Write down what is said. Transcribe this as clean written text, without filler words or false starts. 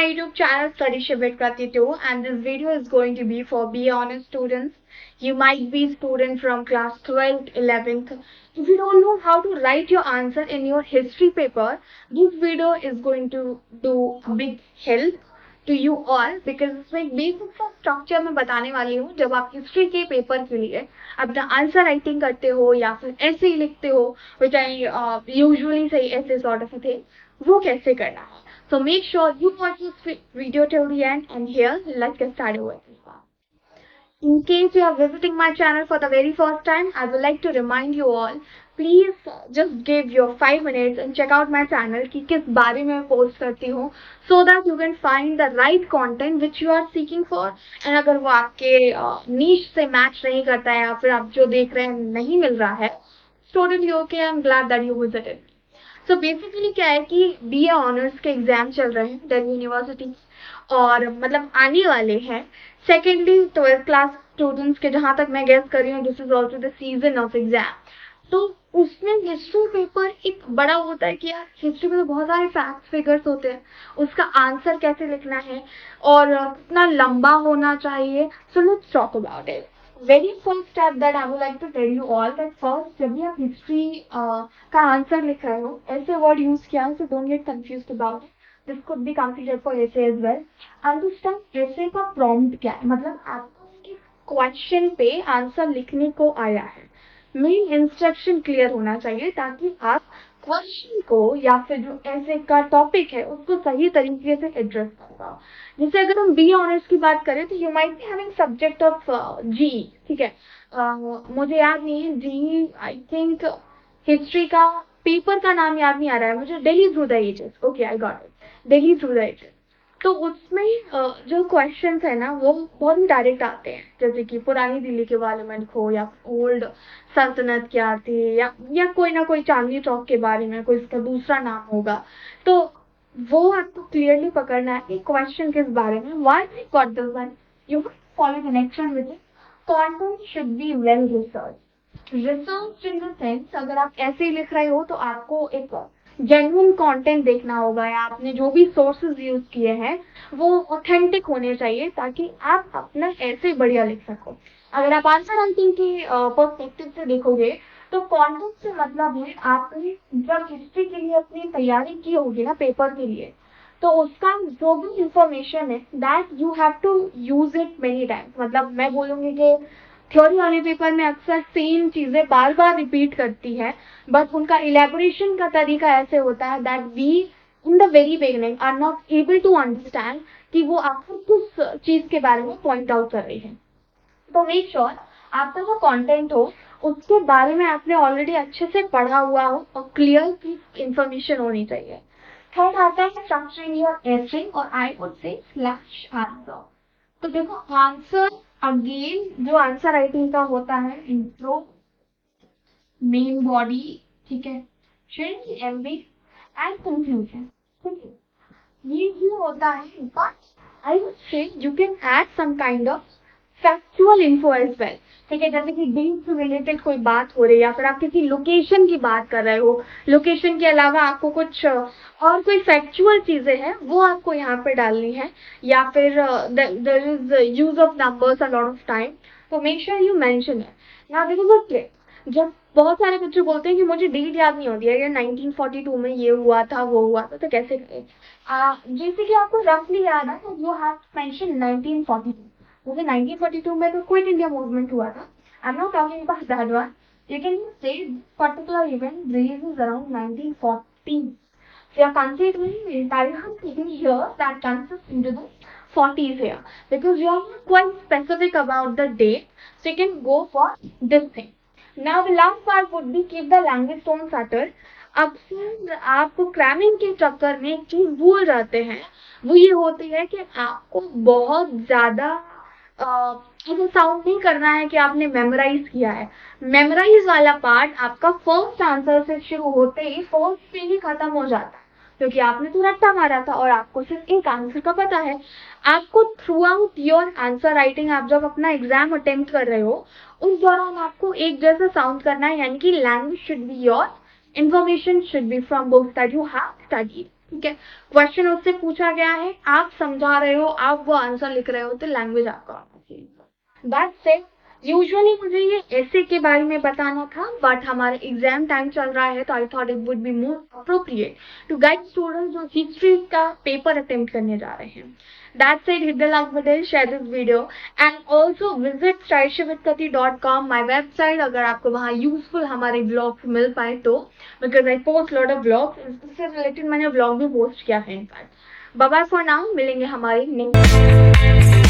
my YouTube channel Study Shivit Prati 2, and this video is going to be for BA Honors students. You might be student from class 12th, 11th. If you don't know how to write your answer in your history paper, this video is going to do a big help to you all because इसमें एक basic सा structure मैं बताने वाली हूँ. जब आप history के पेपर के लिए अपना आंसर राइटिंग करते हो या फिर ऐसे लिखते हो, which I usually say ऐसे sort of a thing, वो कैसे करना है. So make sure you watch this video till the end, and here let's get started with this one. In case you are visiting my channel for the very first time, I would like to remind you all, please just give your 5 minutes and check out my channel कि किस बारे में मैं post करती हूँ, so that you can find the right content which you are seeking for. and अगर वो आपके niche से match नहीं करता है या फिर आप जो देख रहे हैं नहीं मिल रहा है, totally okay. I'm glad that you visited. So basically क्या है कि BA ऑनर्स के एग्जाम चल रहे हैं दिल्ली यूनिवर्सिटी, और मतलब आने वाले हैं. सेकेंडली 12th क्लास स्टूडेंट्स के, जहाँ तक मैं गेस कर रही हूँ, this is also the season of exam. तो उसमें हिस्ट्री पेपर एक बड़ा होता है कि यार हिस्ट्री में तो बहुत सारे फैक्ट्स फिगर्स होते हैं, उसका आंसर कैसे लिखना है और कितना लंबा होना चाहिए. So let's talk about it. Very first step that I would like to tell you all that first, जब भी आप हिस्ट्री का आंसर लिख रहे हो, ऐसे वर्ड यूज किया है, so don't get confused about it. This could be considered for essay as well. Understand essay का prompt क्या है, मतलब आपको क्वेश्चन पे आंसर लिखने को आया है. मेन इंस्ट्रक्शन क्लियर होना चाहिए ताकि आप क्वेश्चन को या फिर जो ऐसे का टॉपिक है उसको सही तरीके से एड्रेस कर पाओ. जैसे अगर हम बी ऑनर्स की बात करें तो you might be having subject of जी, ठीक है. मुझे याद नहीं है जी, आई थिंक हिस्ट्री का पेपर का नाम याद नहीं आ रहा है मुझे. Delhi through the ages, okay I got it, Delhi through the ages. तो उसमें जो क्वेश्चंस है ना वो बहुत ही डायरेक्ट आते हैं, जैसे कि पुरानी दिल्ली के बारे में लिखो या ओल्ड सल्तनत क्या थी, या कोई ना कोई चांदनी चौक के बारे में, कोई इसका दूसरा नाम होगा. तो वो आपको क्लियरली पकड़ना है कि क्वेश्चन किस बारे में. Why we got this one, you follow the next one with it. Content should be well research in the sense, अगर आप ऐसे ही लिख रहे हो तो आपको एक जेन्युइन कंटेंट देखना होगा, या आपने जो भी सोर्सेज यूज किए हैं वो ऑथेंटिक होने चाहिए ताकि आप अपना ऐसे बढ़िया लिख सको. अगर आप आंसर राइटिंग की पर्सपेक्टिव से देखोगे तो कंटेंट से मतलब है आपने जब हिस्ट्री के लिए अपनी तैयारी की होगी ना पेपर के लिए, तो उसका जो भी इंफॉर्मेशन है that you have to use it many times. मतलब मैं बोलूँगी कि थ्योरी वाले पेपर में अक्सर सेम चीजें बार बार रिपीट करती है, बट उनका इलेबोरेशन का तरीका ऐसे होता है that we in the very beginning are not able to understand कि वो आपको किस चीज के बारे में पॉइंट आउट कर रही है. तो मेक श्योर आपका जो कंटेंट हो उसके बारे में आपने ऑलरेडी अच्छे से पढ़ा हुआ हो और क्लियर इंफॉर्मेशन होनी चाहिए. थर्ड आता है स्ट्रक्चरिंग योर एसे, और आई वुड से स्लैश आंसर. तो देखो आंसर अगेन जो आंसर राइटिंग का होता है, इंट्रो, मेन बॉडी, ठीक है, शेड, एम्बिट एंड कंक्लूजन, ठीक है, ये भी होता है. But I would say you can add some kind of factual info as well, ठीक है. जैसे कि डेट से रिलेटेड कोई बात हो रही है या फिर आप किसी लोकेशन की बात कर रहे हो, लोकेशन के अलावा आपको कुछ और कोई फैक्चुअल चीजें हैं वो आपको यहाँ पे डालनी है, या फिर there is use of numbers a lot of time. तो make sure you mention it. Now there is a trick. जब बहुत सारे बच्चे बोलते हैं कि मुझे डेट याद नहीं होती है, या 1942 में ये हुआ था वो हुआ था, तो कैसे करें. जैसे कि आपको रफली याद है यू हैव मेंशन 1942. जैसे 1942 में तो क्विट इंडिया मूवमेंट हुआ था. I am not talking about that one. You can say particular event raises around 1940. So you are considering the entire thing here that consists into the 40s here, because you are not quite specific about the date, so you can go for this thing. Now the last part would be keep the language tone subtle. अक्सर आपको cramming के चक्कर में एक चीज भूल जाते हैं, वो ये होती है कि आपको बहुत ज्यादा ऐसा साउंड नहीं करना है कि आपने मेमोराइज किया है. मेमोराइज वाला पार्ट आपका फर्स्ट आंसर से शुरू होते ही फर्स्ट पे ही खत्म हो जाता है, क्योंकि आपने तो रट्टा मारा था और आपको सिर्फ एक आंसर का पता है. आपको through out your answer writing, आप जब अपना एग्जाम अटेम्प्ट कर रहे हो उस दौरान आपको एक जैसा साउंड करना है, यानी कि language should be your, information should be from books that you have studied. ठीक है, क्वेश्चन उससे पूछा गया है, आप समझा रहे हो, आप वो आंसर लिख रहे हो, तो लैंग्वेज आपका आना चाहिए। That's it. यूजुअली मुझे ये ऐसे के बारे में बताना था, बट हमारे एग्जाम टाइम चल रहा है, तो I thought it would be more appropriate to guide students जो हिस्ट्री का पेपर अटेम्प्ट करने जा रहे हैं। That's it. Hit the like button, share this video, and also visit shaishivithkati.com, my website, अगर आपको वहाँ यूजफुल हमारे ब्लॉग्स मिल पाए तो, because I post lot of blogs, इससे रिलेटेड मैंने ब्लॉग भी पोस्ट किया है in fact. Bye bye for now, मिलेंगे हमारे नेक्स्ट